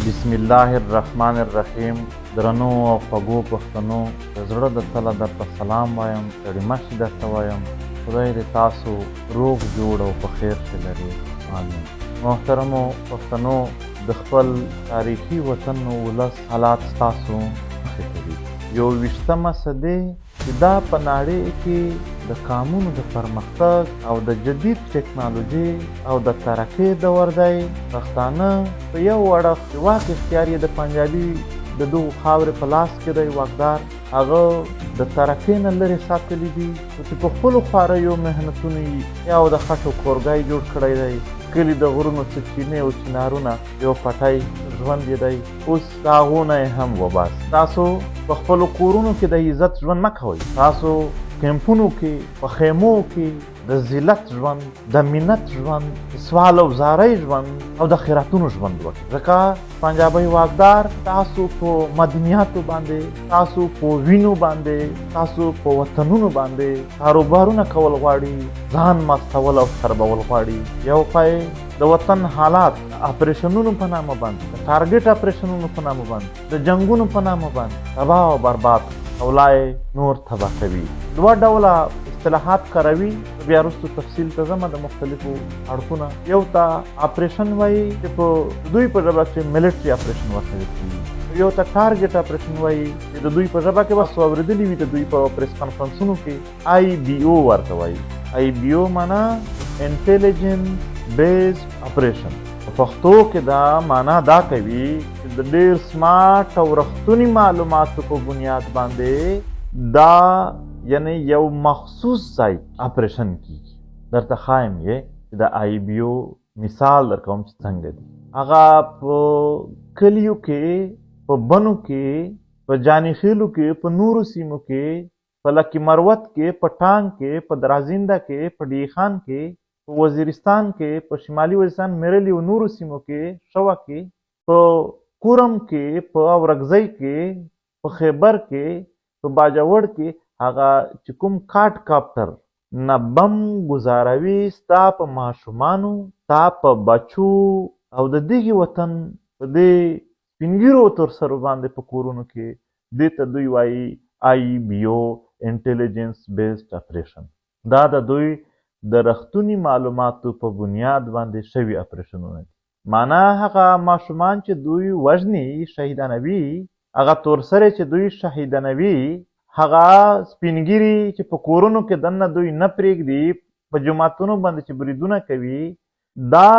بسم الله الرحمن الرحیم. درنو او خوږو پښتنو، د زړه د تله درته سلام وایم، ستړي مه شئ درته وایم. خدای دې تاسو روغ جوړ او په خیر کې لري، آمین. محترمو پښتنو، د خپل تاریخي وطن ولس حالات ستاسو مخې ته دي. 21مه صدۍ چې دا په نړۍ کې د قانونو د پرمختګ او د جدید ټکنالوژي او د ترقۍ دور دی. پښتانه په یو اړخ واک اختیار یې د پنجابي د دغو خاورې په لاس کې دی، واکدار هغه د ترقۍ نه لرې ساتلی دي، چې په خپلو خواریو محنتونو یا د خټو کورګی جوړ کړی دی. کلي د غرونو څه چینې او چنارونه یو پټی ژوند یې دی، اوس د هغو نه یې هم وباس. تاسو په خپلو کورونو کې د عزت ژوند مه کوئ، تاسو کیمپونو کې په خیمو کې د ذلت ژوند، د منت ژوند، د سوال او زارۍ ژوند او د خیراتونو ژوند وکړئ. ځکه پنجابی واکدار تاسو په مدنیاتو باندې، تاسو په وینو باندې، تاسو په وطنونو باندې کاروبارونه کول غواړي، ځان مستول او خربول غواړي. یو پای د وطن حالات اپریشنونو په نامه باندې، د ټارګټ اپریشنونو په نامه باندې، د جنگونو په نامه باندې تباه او برباد او لای نور تباه کوي. دوه ډوله اصطلاحات کاروي، بیا وروسته تفصیل ته ځم د مختلفو اړخونه. یو ته اپریشن وایي چې په دوی په ژبه کې ملیټري اپریشن ورته ویل کېږي. یو ته ټارګټ اپریشن وایي چې د دوی په ژبه کې به اورېدلي وي، د دوی په پریس کانفرنسونو کې IBO ورته وایي. IBO معنا انټیلیجنس بیسډ اپریشن. په پښتو کې دا معنا دا کوي چې د ډېر سمارټ او رښتوني معلوماتو په بنیاد باندې دا یعنی یو مخصوص ځای اپریشن کیږي. درته ښایم یې چې د IBO مثال درکوم چې څنګه دی. هغه په کلیو کې، په بنو کې، په جاني خیلو کې، په نورو سیمو کې، په لکي مروت کې، په ټانګ کې، په درازنده کې، په ډی خان کې، په وزیرستان کې، په شمالي وزیرستان میرلی او نورو سیمو کې، شوه کې، په کورم کې، په اورګزۍ کې، په خیبر کې، په باجوړ کې هغه چې کوم کاټ کاپټر نه بم ګزاروي ستا په ماشومانو، ستا په بچو او د دغې وطن په دې سپینګیرو تر سرو باندې په کورونو کې، دې ته دوی وایي IBO انټیلیجنس بیسډ اپریشن. دا د دوی د رښتوني معلوماتو په بنیاد باندې شوي اپریشنونه دي. معنا هغه ماشومان چې دوی وژني، شهیدانوي، هغه تورسرې چې دوی شهیدانوي، هغه سپینګیري چې په کورونو کې دننه دوی نه پرېږدي، په جوماتونو باندې چې بریدونه کوي، دا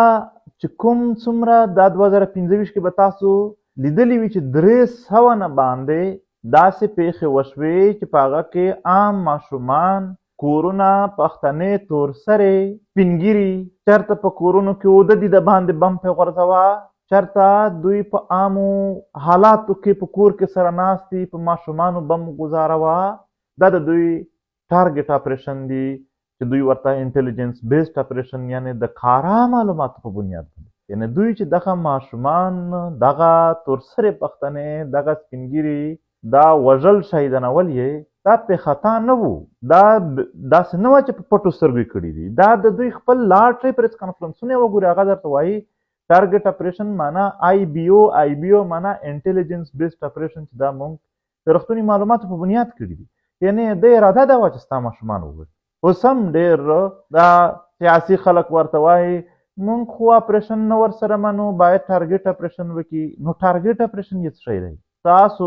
چې کوم څومره دا 2025 کې به تاسو لیدلی وي چې 300 نه باندې داسې پیښې وشوې چې په هغه کې عام ماشومان، کورونه، پښتنې، تورسرې، سپینګیري چېرته په کورونو کې اوده دي، د باندې بم پرې غورځوه، چېرته دوی په عامو حالاتو کې په کور کې سره ناست دي، په ماشومانو بم ګزاروه. دا د دوی ټارګټ اپریشن دي چې دوی ورته انټیلیجنس بیسډ اپریشن، یعنی د کارا معلوماتو په بنیاد باندې، یعنی دوی چې دغه ماشومان، دغه تورسرې پښتنې، دغه سپینګیري دا وژل، شهیدانول یې دا پې خطا نه وو، دا داسې نه وه چې په پټو سترګو یې کړي دي. دا د دوی خپل لاټرۍ پریس کانفرنسونه یې وګوري، هغه درته وایي ټارګټ اپریشن معنا IBO معنا انټیلیجنس بیسډ اپریشن، چې دا موږ د رښتوني معلوماتو په بنیاد کړي دي. یعنې د اراده دا وه چې ستا ماشومان ووژني. اوس هم ډېر دا سیاسي خلک ورته وایي موږ خو اپریشن نه ورسره منو، باید ټارګټ اپریشن وکړي. نو ټارګټ اپریشن یې څه شی دی؟ تاسو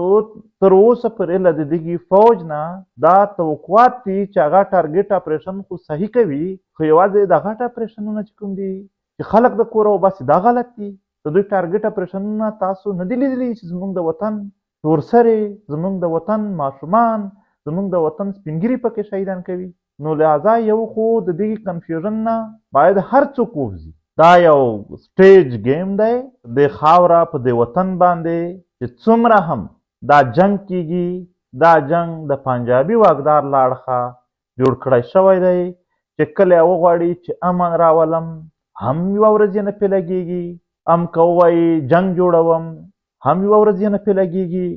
تر اوسه پورې له د دغې فوج نه دا توقعات دي چې هغه ټارګټ اپریشن خو صحیح کوي، خو یوازې د غټ اپریشنونه چې کوم دي چې خلک د کوره وباسي، دا غلط دي. د دوی ټارګټ اپریشنونه تاسو نه دي لیدلي چې زموږ د وطن تورسرې، زموږ د وطن ماشومان، زموږ د وطن سپینګیري پکې شهیدان کوي. نو لہذا یو خو د دغې کنفیوژن نه باید هر څوک ووځي. دا یو سټیج گیم دی د خاوره په دې وطن باندې چې څومره هم دا جنگ کیږي، دا جنگ د پنجابي واکدار له اړخه جوړ کړی شوی دی چې کله یې وغواړي چې امن راولم، هم یوه ورځ یې نه پې لګېږي، هم که ووایي جنگ جوړوم، هم یوه ورځ یې نه پې لګېږي.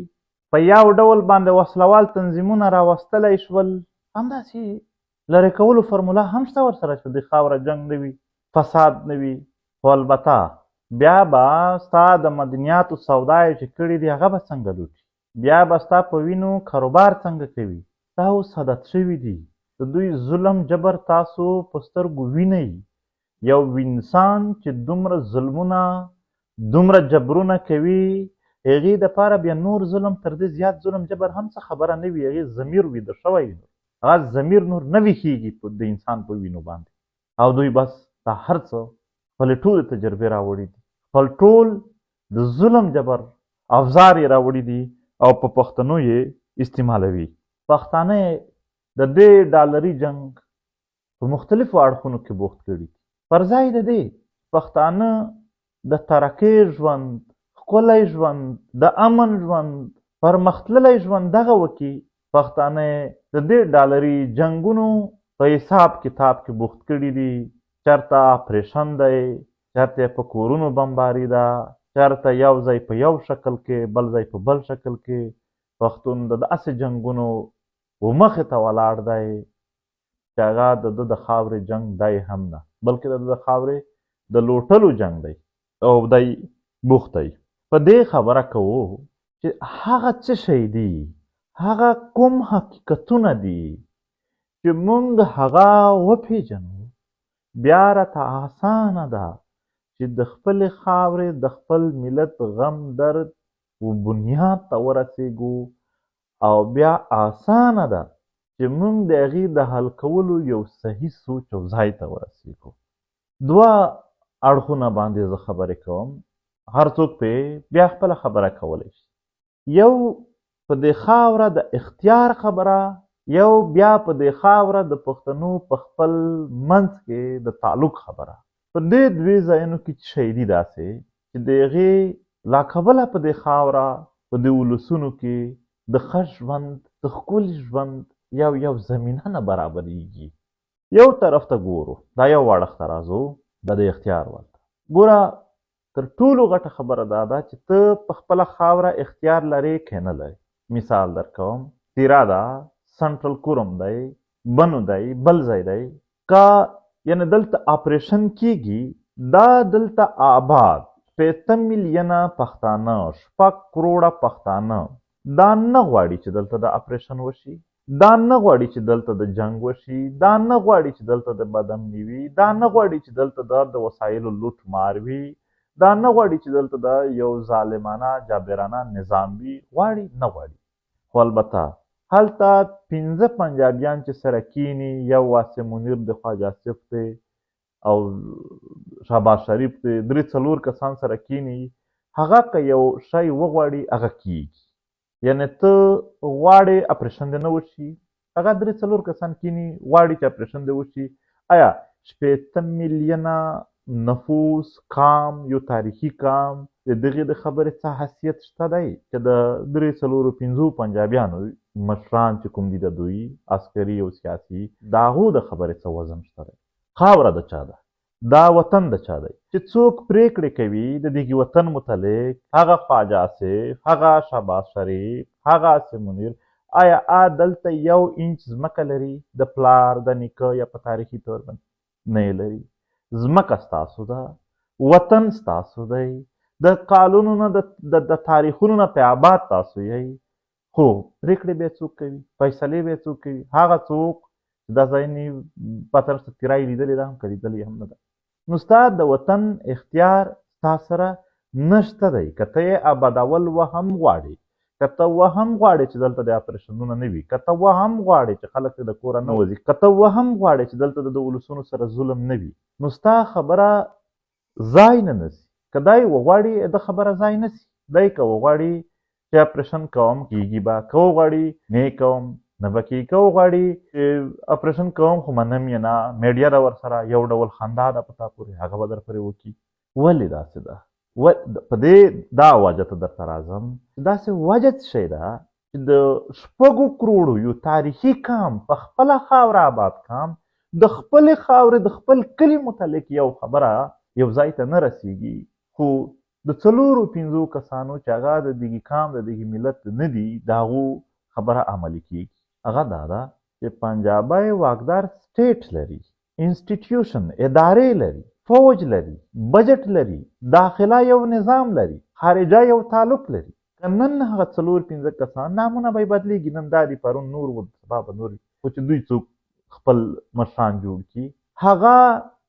په یو ډول باندې وسلوال تنظیمونه راوستلی شول، همداسې لرې کولو فرموله هم شته ورسره چې د خاوره جنګ نه وي، فساد نه وي. خو البته بیا به ستا د مدنیاتو سودا یې چې کړي دي هغه به څنګه لوټي، بیا به ستا په وینو کاروبار څنګه کوي. دا اوس عادت شوي دي. د دوی ظلم جبر تاسو په سترګو وینئ. یو انسان چې دومره ظلمونه دومره جبرونه کوي، هغې دپاره بیا نور ظلم تر دې زیات ظلم جبر هم څه خبره نه وي. هغې ضمیر ویده شوی وي، هغه ضمیر نور نه ویښېږي د انسان په وینو باندې. او دوی بس دا هر څه خپلې ټولې تجربې راوړي دي، خپل ټول د ظلم جبر افزار یې راوړي دي او په پښتنو یې استعمالوي. پښتانه د دې ډالري جنګ په مختلفو اړخونو کې بوخت کړي. پر ځای د دې پښتانه د ترقۍ ژوند، ښکلی ژوند، د امن ژوند، پرمختللی ژوند دغه وکړي، پښتانه د دې ډالري جنګونو په حساب کتاب کې بوخت کړي دي. چېرته اپریشن دی، چېرته په کورونو بمباري ده، چېرته یو ځای په یو شکل کې، بل ځای په بل شکل کې. پښتون د داسې جنګونو مخې ته ولاړ دی چې هغه د ده د خاورې جنګ دی هم نه، بلکې د ده د خاورې د لوټلو جنګ دی او دی بوخت دی. په دې خبره کوو چې هغه څه شی دي، هغه کوم حقیقتونه دي چې موږ هغه وپېژنو، بیا راته اسانه ده چې د خپلې خاورې د خپل ملت غم درد و بنیاد ته ورسېږو، او بیا اسانه ده چې موږ د هغې د حل کولو یو صحیح سوچ او ځای ته ورسېږو. دوه اړخونه باندې زه خبرې کوم، هر څوک پرې بیا خپله خبره کولی شي. یو په دې خاوره د اختیار خبره، یو بیا په دې خاوره د پښتنو په خپل منځ کې د تعلق خبره. په دې دوی ځایونو کې څه شی دي داسې چې د هغې لا کبله په دې خاوره په دې ولسونو کې د ښه ژوند، د ښکلي ژوند یو زمینه نه برابرېږي. یو طرف ته ګورو، دا یو اړخ ته راځو، د اختیار ورته ګوره. تر ټولو غټه خبره دا ده چې ته په خپله خاوره اختیار لرې که نه لرې. مثال در کوم، تیرا ده، سنټرل کورم دی، بنو دی، بل ځای دی، که یعنې دلته اپریشن کېږي، دا دلته آباد 15 میلیونه پښتانه، 6 کروړه پښتانه دا نه غواړي چې دلته د اپریشن وشي، دا نه غواړي چې دلته د جنگ وشي، دا نه غواړي چې دلته د بدامني وي، دا نه غواړي چې دلته د وسایلو لوټ مار وي، دا نه غواړي چې دلته د یو ظالمانه جابرانه نظام وي. غواړي نه غواړي. خو البته هلته 15 پنجابیان چې سره کینی، یو واسم منیر د خواجه آصف دی او شهباز شریف دی، 3-4 کسان سره کینی، هغه که یو شی وغواړي هغه کیږي. یعنې ته غواړې اپریشن دې نه وشي، هغه 3-4 کسان کینی غواړي چې اپریشن دې وشي. آیا 15 میلیونه نفوس قام، یو تاریخي قام، د دغې د خبرې څه حیثیت شته دی چې د 3-4-5 پنجابیانو مشران چې کوم دي د دوی عسکري او سیاسي، د هغو د خبرې څه وزن شته دی؟ خاوره د چا ده؟ دا وطن د چا دی؟ چې څوک پریکړې کوي د دغې وطن متعلق، هغه خواجه آصف، هغه شهباز شریف، هغه عاصم منیر، آیا دلته 1 انچ ځمکه لري د پلار د نیکه یا په تاریخي طور باندې؟ نه یې لري. ځمکه ستاسو ده، وطن ستاسو دی، د قانونونو د تاریخونو نه پې آباد تاسو یئ، خو پرېکړې بیا څوک کوي؟ فیصلې بیا څوک کوي؟ هغه څوک چې دا ځایونه پته نشته تیرا یې لیدلې ده هم که لیدلې هم نه ده. نو ستا د وطن اختیار ستا سره نشته دی. که ته یې آبادول وهم غواړې، که ته وهم غواړې چې دلته د اپریشنونه نه وي، که ته وهم غواړې چې خلک د کوره نه وځي، که ته وهم غواړې چې دلته د ولسونو سره ظلم نه وي، نو ستا خبره ځای نه نسي. که دا یې وغواړي د خبره ځای نسي. دی که وغواړي چې اپریشن کوم کېږي به، که وغواړي نه کوم نه به کېږي، که وغواړي چې اپریشن کوم خو منم یې نه، میډیا ده ورسره، یو ډول خندا ده په تا پورې، هغه به در پورې وکړي. ولې داسې ده؟ په دې دا وجه ته درته راځم چې داسې وجه څه شی ده چې د 6 کروړو یو تاریخي قام په خپله خاوره آباد قام د خپلې خاورې د خپل کلي متعلق یو خبره یو ځای ته نه رسېږي، خو د 4-5 کسانو چې هغه د دغې قام د دغې ملت نه دي، د هغو خبره عملي کېږي. هغه دا ده چې پنجابی واکدار سټیټ لري، انسټیټیوشن ادارې لري، فوج لري، بجټ لري، داخله یو نظام لري، خارجه یو تعلق لري. که نن هغه 4-5 کسان نامونه به یې بدلېږي، نن دا دي پرون نور و سبا به نور وي، خو چې دوی څوک خپل مشران جوړ کړي، هغه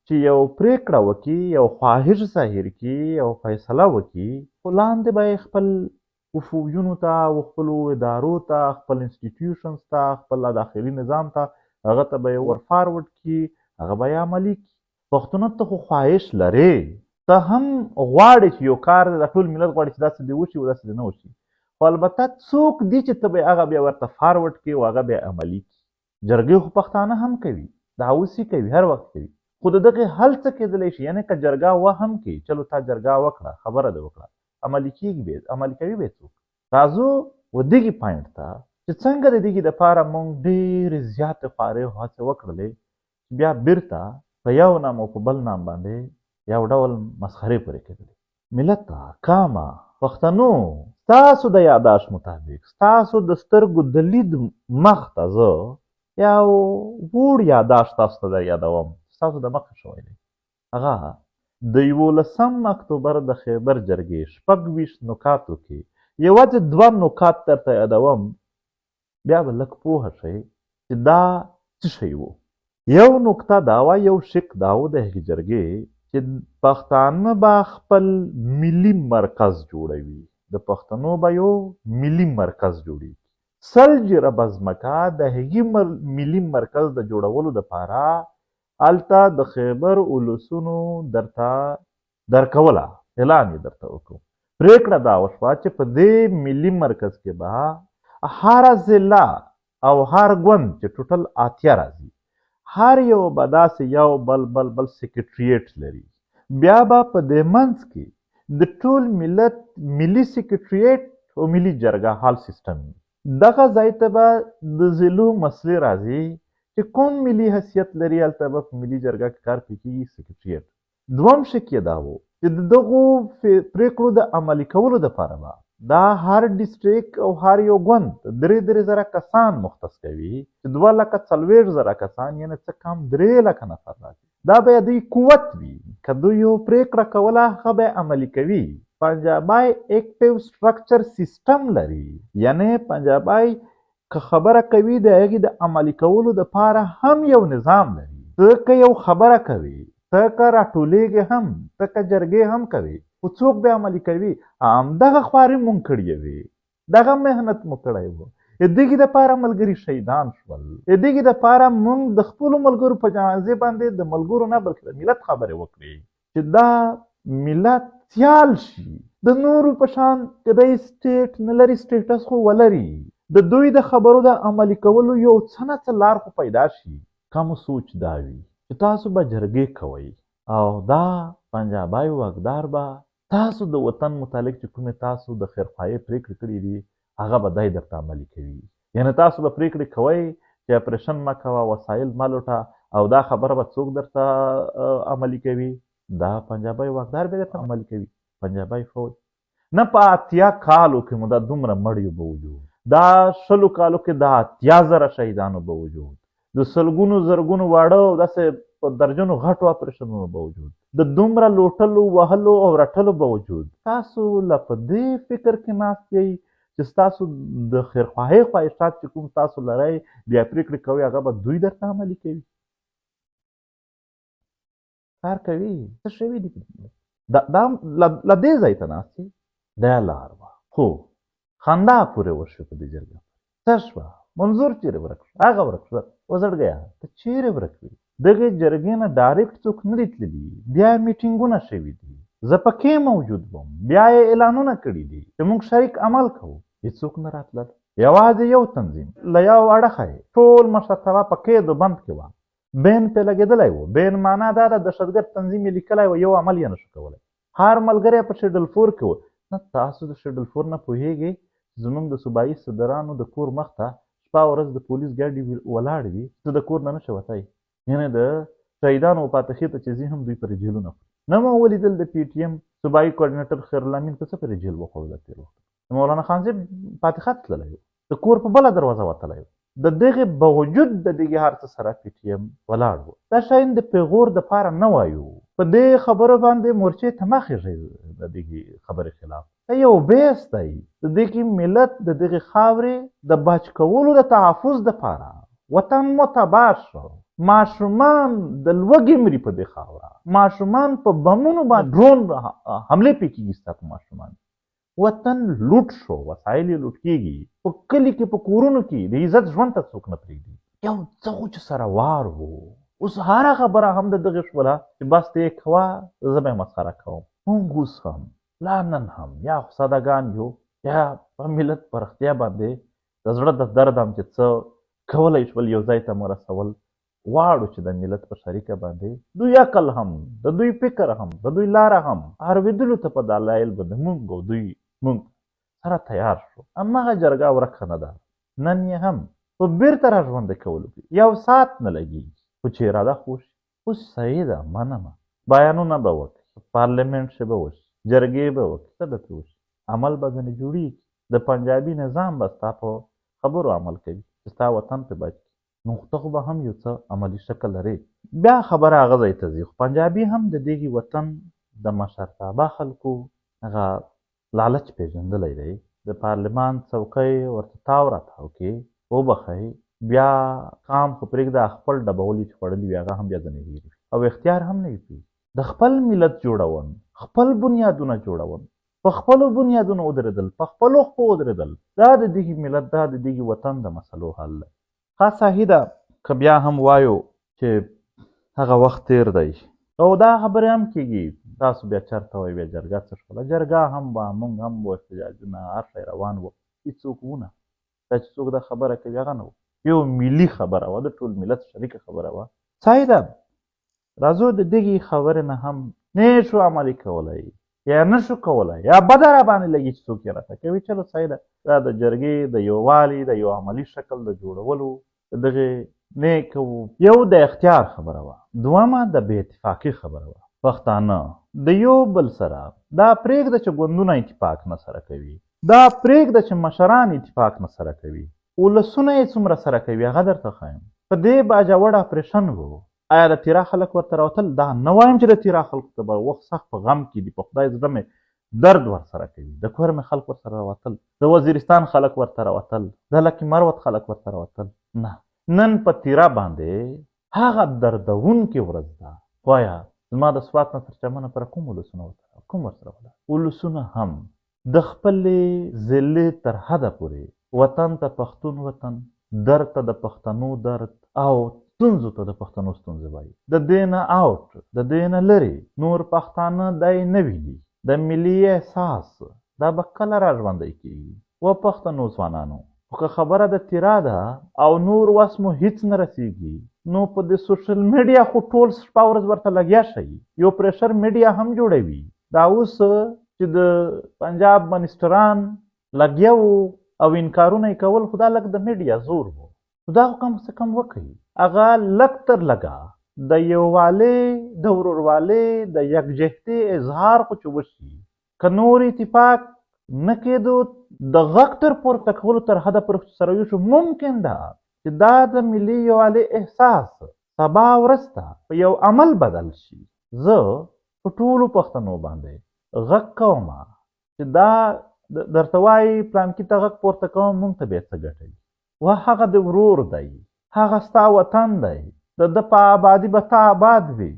چې یو پرېکړه وکړي، یو خواهش ظاهر کړي، یو فیصله وکړي، خو لاندې به یې خپل فوجونو ته او خپلو ادارو ته، خپل انسټیټیوشنز ته، خپل داخلي نظام ته، هغه ته به یې ور فارورډ کړي، هغه به یې عملي کړي. پښتنو ته خو خواهش لرې، ته هم غواړې چې یو کار د ټول ملت غواړي چې داسې دې وشي او داسې دې نه وشي، خو البته څوک دي چې ته به هغه بیا ورته فارورډ کړي او هغه بیا عملي کړي. جرګې خو پښتانه هم کوي، دا اوس یې کوي، هر وخت کوي، خو د دغې حل څه کېدلی شي؟ یعنې که جرګه هم کوي، چلو تا جرګه وکړه، خبره دې وکړه، عملي کېږي به عملي کوي به څوک؟ راځو و دغې پوینټ ته چې څنګه د دغې دپاره موږ ډېرې زیاتې خوارۍ او هڅې وکړلې، بیا بیرته په یو نام او په بل نام باندې یو ډول مسخرې پورې کېدلې. ملته کامه پښتنو، ستاسو د یاداشت مطابق، ستاسو د سترګو د لید مخ ته زه یو وړ یاداشت تاسو ته در یادوم، ستاسو د مخه شوی دی. هغه د 11 اکتوبر د خیبر جرګې 26 نکاتو کې یوازې 2 نکات درته یادوم، بیا به لږ پوهه شئ چې دا څه شی و. یو نکته دا وه، یو شک دا و د هغې جرګې چې پښتانه به خپل ملي مرکز جوړوي، د پښتنو به یو ملي مرکز جوړېږي. 100 جربه ځمکه د هغې ملي مرکز د جوړولو دپاره هلته د خیبر اولسونو درته درکوله، اعلان یې درته وکړو. پرېکړه دا وشوه چې په دې ملي مرکز کې به هره ضلع او هر ګوند چې ټوټل 80 راځي، هر یو به داسې یو بل سیکرټریټ لري. بیا به په دې منځ کې د ټول ملت ملي سیکرټریټ او ملي جرګه حال سیستم وي. دغه ځای ته به د ضلعو مسلې راځي چې کوم ملي حیثیت لري، هلته به په ملي جرګه کې کار پرې کېږي، سیکرټریټ. دویم شک یې دا و چې د دغو پرېکړو د عملي کولو دپاره به دا هر ډیسټریکټ او هر یو ګوند 3 زره کسان مختص کوي، چې 2,40,000 کسان، یعنې څه کم 3 لکه نفر راځي. دا به دوی قوت وي، که دوی یو پرېکړه کوله هغه به عملي کوي. پنجابی اکټیو سټرکچر سیستم لري، یعنې پنجابی که خبره کوي د هغې د عملي کولو دپاره هم یو نظام لري. ته که یو خبره کوي، ته که راټولېږې هم، ته که جرګې هم کوي، خو څوک به عملي کوي؟ همدغه خوارۍ مونږ کړې وې، دغه محنت مو کړی و، د دغې دپاره ملګري شهیدان شول، د دغې دپاره مونږ د خپلو ملګرو په جنازې باندې د ملګرو نه بلکې د ملت خبرې وکړې چې دا ملت سیال شي، د نورو په شان که دی سټیټ نه لري، سټیټس خو ولري، د دوی د خبرو د عملي کولو یو څه نه څه لار خو پیدا شي. کمو سوچ دا وي چې تاسو به جرګې کوئ او دا پنجابی واکدار به تاسو د وطن متعلق چې کومې تاسو د خیرخواهۍ پرېکړې کړي دي هغه به دی درته عملي کوي. یعنې تاسو به پرېکړې کوئ چې اپریشن مه کوه، وسایل مه لوټه، او دا خبره به څوک درته عملي کوي؟ دا پنجابی واکدار به درته عملي کوي، پنجابی فوج. نه په 80 کالو کې مو دا دومره مړیو به وجود، دا 20 کالو کې دا 80,000 شهیدانو به وجود، د سلګونو زرګونو واړه او داسې په درجنو غټو اپریشنونو به وجود، د دومره لوټلو وهلو او رټلو به وجود. تاسو لا په دې فکر کې ناست یئ چې ستاسو د خیرخواهۍ خواهشات چې کوم تاسو لرئ، بیا پرېکړې کوئ هغه به دوی درته عملي کوي. کار کوي، څه شوي دي دا له دې ځای ته ناست یې، دا لار وه. خو خندا پورې وشوه په دې جرګه، څه شوه؟ منظور چیرې ورک شو؟ هغه ورک شو. وزړګیا ته چیرې ورک وي؟ دغې جرګې نه ډایرکټ څوک نه دي تللي، بیا یې میټینګونه شوي دي، زه پکې موجود وم، بیا یې اعلانونه کړي دي چې موږ شریک عمل کوو، هېڅوک نه راتلل. یوازې یو تنظیم له یو اړخه یې ټول مشرتابه په قید و بند کې وه، بین پرې لګېدلی و. بین معنا دا ده دهشتګرد تنظیم یې لیکلی و، یو عمل یې نه شو کولی. هر ملګری په شیډل 4 کې و. نه تاسو د شیډل 4 نه پوهېږئ زموږ د صوبایي صدرانو د کور مخ ته شپه ورځ د پولیس ګاډي ولاړې وي، ته د کور نه نه شې وتی. یعنې د شهیدانو پاتې ته چې ځي هم دوی پرې جیلونه خوري. نه مو ولیدل د پی ټي ایم صوبایي کوارډینیټر خیرالله امین په څه پرې جیل وخوړله تېر وخت. د مولانا خانزیب فاتحه تللی و، د کور په بله دروازه وتلی و. د دغې باوجود د دغې هر څه سره پی ټي ایم ولاړ و. دا شیان د پیغور دپاره نه وایو، په دې خبرو باندې مورچې ته مه خېږئ د دې خبرې خلاف. دا یو بیس دی د دې کې ملت د دغې خاورې د بچ کولو د تحفظ دپاره وطن مو تباه شو. ماشومان د لوږې مري په دې خاوره. ماشومان په بمونو باندې ډرون حملې پې کېږي ستا په ماشومان. وطن لوټ شو، وسایل یې لوټ کېږي. په کلي کې په کورونو کې د عزت ژوند ته څوک نه پرېږدي. یو څه خو چې سره وار و. اوس هره خبره هم د دغې شوله چې بس ته یې کوه، زه به یې مسخره کوم. موږ اوس هم لا نن هم یا خو سادهګان یو، یا په ملت په رښتیا باندې د زړه د درد هم چې څه کولی شول یو ځای ته مو رسول غواړو چې د ملت په شریکه باندې دوی عقل هم، د دوی فکر هم، د دوی لاره هم اورېدلو ته په دلایل به د موږ او دوی موږ سره تیار شو. هماغه جرګه ورکه نه ده. نن یې هم په بیرته را ژوندی کولو کې یو ساعت نه لګېږي، خو چې اراده خو وشي. اوس صحیح ده، منمه، بیانونه به وکړي، پارلمنټ کې به وشي، جرګې به وکړي، څه به پرې وشي، عمل به ځینې جوړېږي. د پنجابي نظام به ستا په خبرو عمل کوي چې ستا وطن پرې بچ کړي. نو ته خو به هم یو څه عملي شکل لرې. بیا خبره هغه ځای ته ځي. خو پنجابي هم د دغې وطن د مشرتابه خلکو هغه لالچ پېژندلی دی. د پارلمان څوکۍ ورته تاو راتاو کې وبخئ، بیا قام خو پرېږده، خپل ډبولي چې خوړلي وي هغه هم بیا ځینې هېر وي او اختیار هم نه وي. د خپل ملت جوړون، خپل بنیادونه جوړون، په خپلو بنیادونو ودرېدل، په خپلو خپو ودرېدل، دا د دغې ملت، دا د دغې وطن د مسلو حل دی. صحیح ده که بیا هم وایو چې هغه وخت تېر دی او دا خبرې هم کېږي. تاسو بیا چېرته وایي بیا جرګه څه شوله؟ جرګه هم به موږ هم و احتجاجونه هر شی روان و، هېڅوک ونه. دا چې څوک دا خبره کوي هغه نه و، یو ملي خبره وه، د ټول ملت شریکه خبره وه. صحیح ده، راځو د دغې خبرې نه هم نه شو عملي کولی یا نه شو کولی یا بده را باندې لګي چې څوک یې راته کوي. چلو صحیح ده، دا د جرګې د یووالي د یو عملي شکل د جوړولو د دغې نه کوو. یو د اختیار خبره وه، دویمه د بې اتفاقي خبره وه. پښتانه د یو بل سره دا پرېږده چې ګوندونه اتفاق نه سره کوي، دا پرېږده چې مشران اتفاق نه سره کوي، ولسونه یې څومره سره کوي هغه درته ښایم. په دې باجوړ اپرېشن و. آیا د تیرا خلک ورته راوتل؟ دا نه وایم چې د تیرا خلکو ته به وخت سخت په غم کې دي، په خدای زړه مې درد ورسره کوي. د کور مې خلک ورسره راوتل، د وزیرستان خلک ورته راوتل، د لکي مروت خلک ورته راوتل. نه، نن په تیرا باندې هغه دردونکې ورځ ده. وایا زما د سوات نه تر چمنه پره کوم ولسونه ورسره کوم ورسره ولاړ؟ ولسونه هم د خپلې ضلعې تر حده پورې وطن ته پښتون وطن، درد ته د پښتنو درد او ستونزو ته د پښتنو ستونزې وایي. د دې نه آوټ، د دې نه لرې نور پښتانه دی نه ویني. د ملي احساس دا به کله را ژوندی کېږي؟ و پښتنو ځوانانو، خو که خبره د تیرا ده او نور وس مو هېڅ نه رسېږي، نو په د سوشل میډیا خو ټول شپه ورځ ورته لګیا شئ. یو پریشر میډیا هم جوړوي. دا اوس چې د پنجاب منسټران لګیا وو او انکارونه یې کول، خو دا لږ د میډیا زور و. خو دا خو کم څه کم وکړي، هغه لږ تر لږه د یووالۍ، د ورورولۍ، د یکجهتۍ اظهار خو چې وشي. که نور اتفاق نه کېدو، د غږ تر پورته کولو تر حده پورې سره یو شو، ممکن ده چې دا د ملي یووالۍ احساس سبا ورځ په یو عمل بدل شي. زه په ټولو پښتنو باندې غږ کومه چې دا درته وایي پلانکي ته غږ پورته کوم، موږ ته بیا څه ګټوي؟ و هغه د ورور دی، هغه ستا وطن دی، د ده په آبادي به تا آباد وي.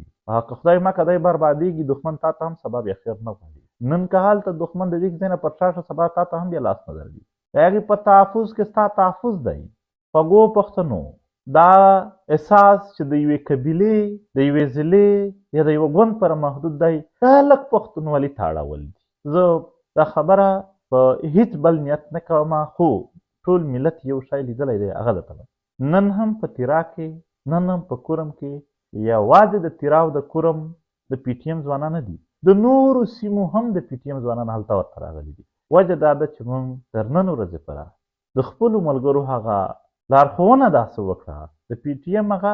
که خدای مکه دی بربادېږي، دښمن تا ته هم سبا بیا خیر نه غواړي. نن که هلته دښمن د دې ځای نه پر شا شه، سبا تا ته هم بیا لاس نه درځي. د هغې په تحفظ کې ستا تحفظ دی. خوږو پښتنو، دا احساس چې د یوې قبیلې، د یوې ضلعې یا د یوه ګوند پر محدود دی، دا لږ پښتونولي ته اړول دي. زه دا خبره په هیڅ بل نیت نه کوم، خو ټول ملت یو شی لیدلی دی، هغه درته نن هم په تیرا کې، نن هم په کورم کې، یوازې د تیرا او د کورم د پي ټي ایم ځوانان نه دي، د نورو سیمو هم د پي ټي ایم ځوانان هلته ورته راغلي دي. وجه دا ده چې موږ تر نن ورځې پوره د خپلو ملګرو هغه لارښوونه داسې وکړه، د پي ټي ایم هغه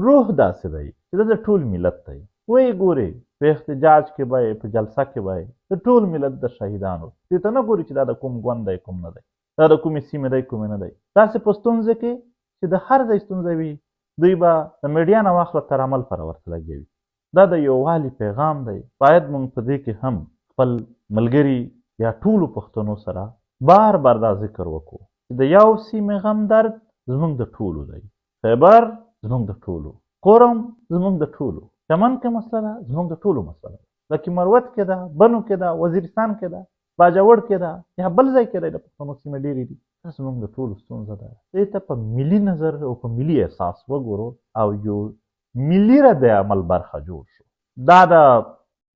روح داسې دی چې دا د ټول ملت دی. وایي ګورې په احتجاج کې به یې، په جلسه کې به یې د ټول ملت د شهیدانو دې ته نه ګوري چې دا د کوم ګوند دی کوم نه دی، دا د کومې سیمې دی کومې نه دی. داسې په ستونزه کې چې د هر ځای ستونزه وي، دوی به د میډیا نه واخله تر عمل پره ورته لګیا وي. دا د یووالي پیغام دی. باید موږ په دې کې هم خپل ملګري یا ټولو پښتنو سره بار بار دا ذکر وکړو چې د یو سیمې غم درد زموږ د ټولو دی. خیبر زموږ د ټولو، قرم زموږ د ټولو، چمن کې مسله ده زموږ د ټولو مسله ده، لکه مروت کې ده، بنو کې ده، وزیرستان کې ده، باجوړ کې ده، یا بل ځای کې ده، د پښتنو سیمې ډېرې دي. دا زموږ د ټولو ستونزه ده. دې ته په ملي نظر او په ملي احساس وګورو او یو ملي رد عمل برخه جوړ شو. دا د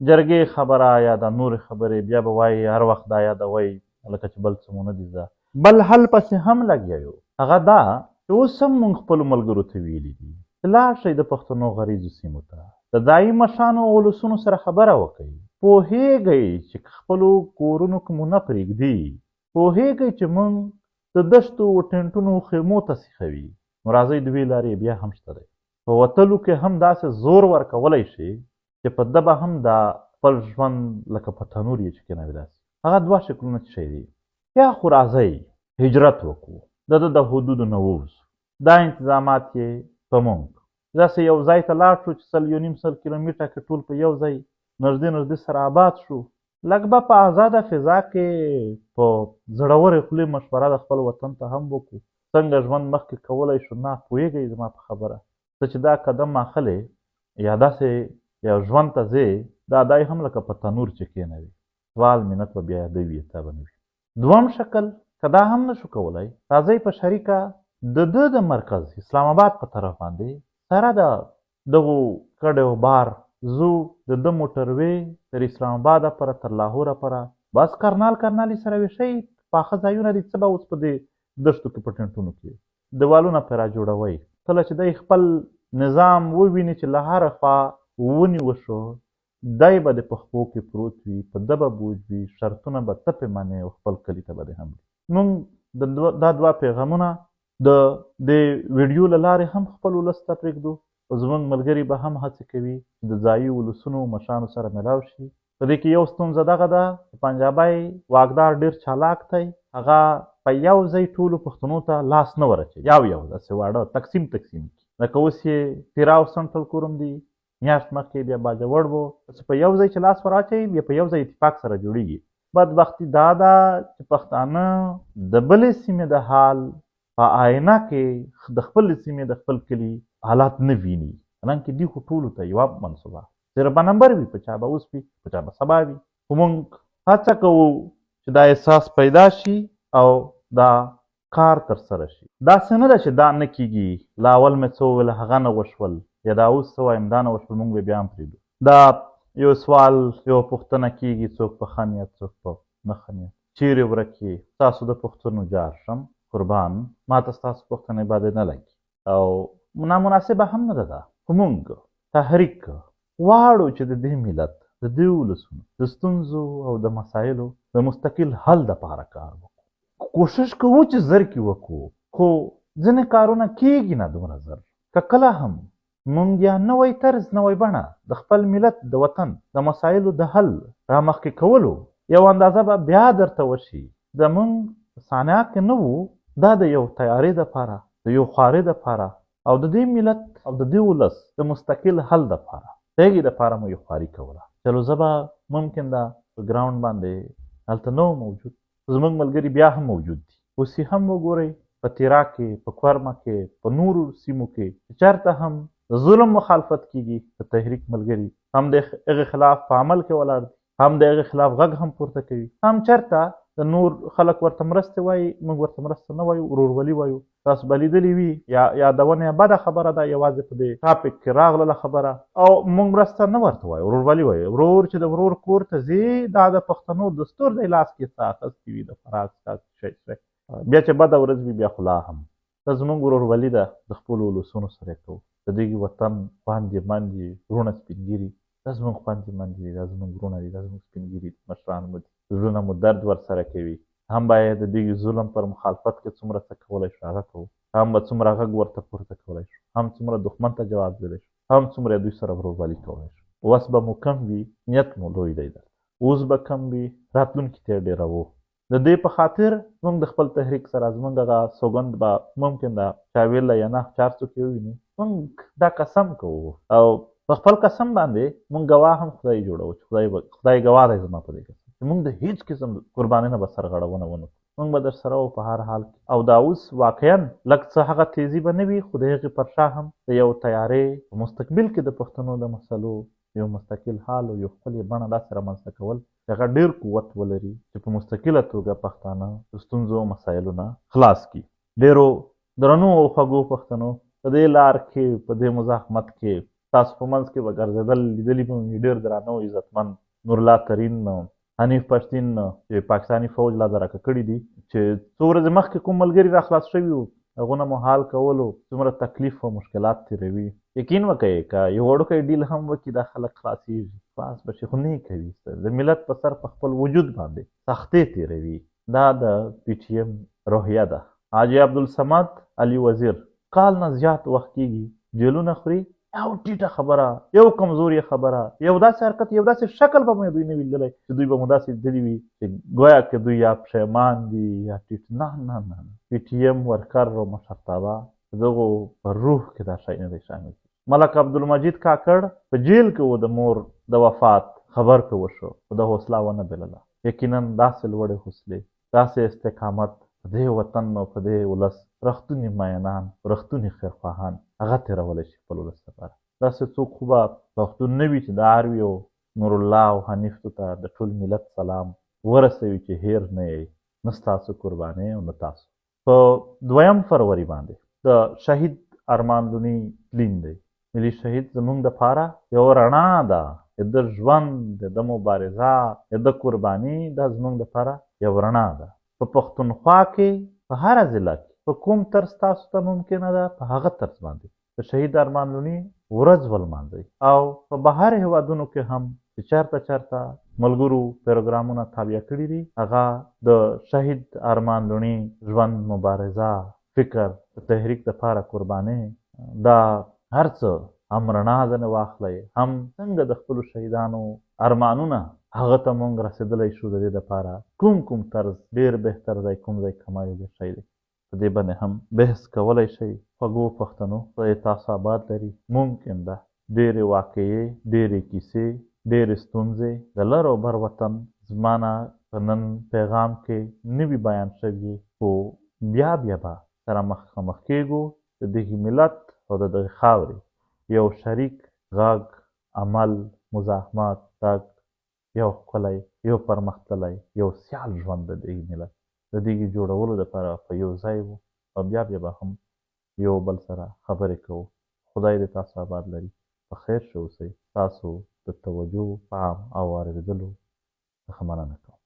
جرګې خبره یا د نورې خبرې بیا به وایي هر وخت دا یادوئ لکه چې بل څه مو نه دي زده. بل حل پسې هم لګیا یو، هغه دا چې اوس هم موږ خپلو ملګرو ته ویلي دي چې لاړ شئ د پښتنو غریزو سیمو ته، د ځایي مشرانو او ولسونو سره خبره وکړئ. پوهېږئ چې خپلو کورونو کې مو نه پرېږدي، پوهېږئ چې موږ د دښتو و ټینټونو خیمو ته سیخوي، نو راځئ دوې لارې بیا هم شته دی. په وتلو کې هم داسې زور ورکولی شي چې په ده به هم دا خپل ژوند لکه په تنور یې چې کېنوي داسې. هغه دوه شکلونه څه شی دي؟ یا خو راځئ هجرت وکړو، د ده د حدودو نه ووځو، دا انتظامات یې په موږ داسې یو ځای ته لاړ شو چې 1.5 کیلومتره کې ټول په یو ځای نږدې نږدې سره آباد شو. لږ به په آزاده فضا کې په زړورې خولې مشوره د خپل وطن ته هم وکړو څنګه ژوند مخکې کولی شو. نه پوهېږئ زما په خبره، ته چې دا قدم اخلې یا داسې یو ژوند ته ځې، دا دای هم لکه په تنور چې کېنوي، سوال منت به بیا یادوي یې تا به نه وي. دویم شکل که دا هم نشو کولی، راځئ په شریکه د ده د مرکز اسلام آباد په طرف باندې سره د دغو کډیو بار زو د ده موټروې تر اسلام آباده پره تر لاهوره پره بس کرنال سره ویشئ. پاخه ځایونه دي، څه به اوس په دې دښتو کې په ټینټونو کې دیوالونه پرې راجوړوئ. کله چې دی خپل نظام وویني چې له هره خوا ونیول شو، دی به د پښپو کې پروت وي، په ده به بوج وي، شرطونه به ته پې منې او خپل کلي ته به دې هم وي. موږ دا دوه پیغامونه د ویډیو له لارې هم خپل ولس ته پرېږدو. زموږ ملګري به هم هڅې کوي چې د ځایي ولسونو مشرانو سره ملاو شي. په دې کې یو ستونزه دغه ده چې پنجابی واکدار ډېر چالاک دی، هغه په یو ځای ټولو پښتنو ته لاس نه ورچوي، یو داسې واړه تقسیم کړي. لکه اوس یې تیرا او سنټرل کورم دي، میاشت مخکې بیا باجوړ و، چې په یو ځای چې لاس ور اچوي بیا په یو ځای اتفاق سره جوړېږي. بدبختي دا ده چې پښتانه د بلې سیمې د حال په آینه کې د خپلې سیمې د خپل کلي حالات نه ویني، حالانکې دوی خو ټولو ته یوه منصوبه صرف به نمبر وي، په چا به اوس وي، په چا به سبا وي. خو موږ هڅه کوو چې دا احساس پیدا شي او دا کار ترسره شي. داسې نه ده چې دا نه کېږي، لا اول مې څه وویل هغه نه وشول، یا دا اوس څه وایم دا نه وشول، موږ به بیا هم پرېږدو. دا یو سوال یو پوښتنه کېږي، څوک په ښه نیت څوک په نه ښه نیت، چیرې ورک یې؟ ستاسو د پوښتنو جار شم قربان، ما ته ستاسو پوښتنې باندې نه لګي او نامناسبه هم نه ده دا. خو موږ تحریک غواړو چې د دې ملت د دې ولسونو د ستونزو او د مسایلو د مستقل حل دپاره کار وکړو. کوشش کوو چې زر کې وکړو، خو ځینې کارونه کېږي نه دومره زر. که کله هم موږ یا نوی طرز نوی بڼه د خپل ملت د وطن د مسایلو د حل رامخکې کولو یو اندازه به بیا درته وشي. زموږ صانعه کې نه وو، دا د یو تیارې دپاره، د یو خوارې دپاره او د دې ملت او د دې ولس د مستقل حل دپاره د هغې دپاره مو یو خواري کوله. چلو زه به ممکن دا په ګراونډ باندې هلته نه موجود، زموږ ملګري بیا هم موجود دي. اوس یې هم وګورئ په تیرا کې، په کورمه کې، په نورو سیمو کې چېرته هم د ظلم مخالفت کېږي، د تحریک ملګري هم د هغې خلاف په عمل کې ولاړ دي، هم د هغې خلاف غږ هم پورته کوي. هم چېرته د نور خلک ورته مرستې وایي، موږ ورته مرسته نه وایو، ورورولي وایو. تاسو به لیدلي وي یا یادونه یې بده خبره ده، یوازې په دې ټاپک کې راغله خبره او موږ مرسته نه ورته وایو، ورورولي وایو. ورور چې د ورور کور ته ځي، دا د پښتنو دستور دی لاس کې څه اخیستی وي د خوراک شی بیا چې بده ورځ وي بیا خو لا هم دا زموږ ورورولي ده، د خپلو ولسونو سره کوو. د دې وطن خویندې میندې وروڼه سپین ږیري، دا زموږ خویندې میندې دي، دا زموږ وروڼه دي، دا زموږ سپین ږیري مشران مو دي، زړونه مو درد ورسره کوي. هم باید د دې ظلم پر مخالفت کې څومره څه کولی شو هغه کوو، هم به څومره غږ ورته پورته کولی شو، هم څومره دښمن ته جواب ویلی شو، هم څومره دوی سره ورورولي کولی شو. وس به مو کم وي، نیت مو لوی دی درته، اوس به کم وي، راتلونکي ته یې ډېروو. د دې په خاطر موږ د خپل تحریک سره زموږ هغه سوګند به ممکن ده چا ویله یا نه چار څوک یې وویني، موږ دا قسم کوو او په خپل قسم باندې مونږ ګواه هم خدای جوړو چې خدای ګواه دی زما په دې قسم چې مونږ د هیڅ قسم قربانۍ نه به سرغړونه ونه کړو، مونږ به در سره وو په هر حال کې. او دا اوس واقعا لږ څه هغه تیزي به نه وي، خو د هغې پر شا هم د یو تیارې په مستقبل کې د پښتنو د مسلو یو مستقل حال او یو ښکلې بڼه داسې رامنځته کول چې هغه ډېر قوت ولري چې په مستقله توګه پښتانه د ستونزو او مسایلو نه خلاص کړي. ډېرو درنو او خوږو پښتنو په دې لار کې په دې مزاحمت کې تاسو په منځ کې به ګرځېدل لیدلي به مې ډېر درانه او عزتمن نورالله ترین حنیف پښتین چې پاکستاني فوج لا درکه کړي دي چې څو ورځې مخکې کوم ملګري را خلاص شوي وو، هغو نه مو حال کولو څومره تکلیف او مشکلات تېروي. یقین وکړئ که یو وړوکی ډیل هم وکړي دا خلک خلاصېږي، خلاص به شي، خو نه یې کوي. د ملت په سر په خپل وجود باندې سختۍ تېروي. دا د پي ټي ایم روحیه ده. حاجي عبدالصمد علي وزیر کال نه زیات وخت کېږي جیلونه خوري. یو ټیټه خبره، یو کمزوري خبره، یو داسې حرکت، یو داسې شکل به مې دوی نه وي لیدلی چې دوی به مو داسې لیدلي وي چې ګویا که دوی یا پښیمان دي یا ټیټ. نه نه نه پي ټي ایم ورکر او مشرتابه دغو په روح کې دا شی نه دی شامل. ملک عبدالمجید کاکړ په جیل کې و، د مور د وفات خبر که وشو، خو د حوصله ونه بلله. یقینا داسې لوړې حوصلې، داسې استقامت په دې وطن او په دې ولس رښتوني مینان، رښتوني خیرخواهان هغه تېرولی شي خپل ولس لپاره. داسې څوک خو به پښتون نه وي چې د اروي او نورالله او حنیفتو ته د ټول ملت سلام ورسوي چې هیر نه یې، نه ستاسو قربانۍ او نه تاسو. په 2 فروری باندې د شهید ارمان لوني تلین دی. ملي شهید زموږ دپاره یو رڼا ده، د ژوند، د مبارزه، د قرباني دا زموږ دپاره یو رڼا ده. په پښتونخوا کې په هره ضلع کې په کوم طرز تاسو ته ممکنه ده په هغه طرز باندې د شهید ارمان لوني ورځ ولمانځئ. او په بهر هېوادونو کې هم چې چېرته ملګرو پروګرامونه تابع کړي دي، هغه د شهید ارمان لوني ژوند، مبارزه، فکر، تحریک دپاره قربانۍ، دا هر څه هم رڼا ځنې واخلئ، هم څنګه د خپلو شهیدانو ارمانونه هغه ته مونږ رسېدلی شو، د دې دپاره کوم طرز ډېر بهتر دی، کوم ځای کمایلی شی دی، په دې باندې هم بحث کولی شئ. خوږو پښتنو خدای تاسو آباد لري. ممکن ده ډېرې واقعې، ډېرې کیسې، ډېرې ستونزې د لر او بر وطن زما نه په نن پیغام کې نه وي بیان شوي، خو بیا به سره مخامخ کېږو. د دغې ملت او د دغې خاورې یو شریک غږ، عمل، مزاحمت، تګ، یو ښکلی، یو پرمختللی، یو سیال ژوند د دغې ملت د دغې جوړولو دپاره په یو ځای وو، او بیا به هم یو بل سره خبرې کوو. خدای دې تاسو آباد لري. په خیر ښه اوسئ. تاسو د توجه، پام او اورېدلو څخه مننه کوم.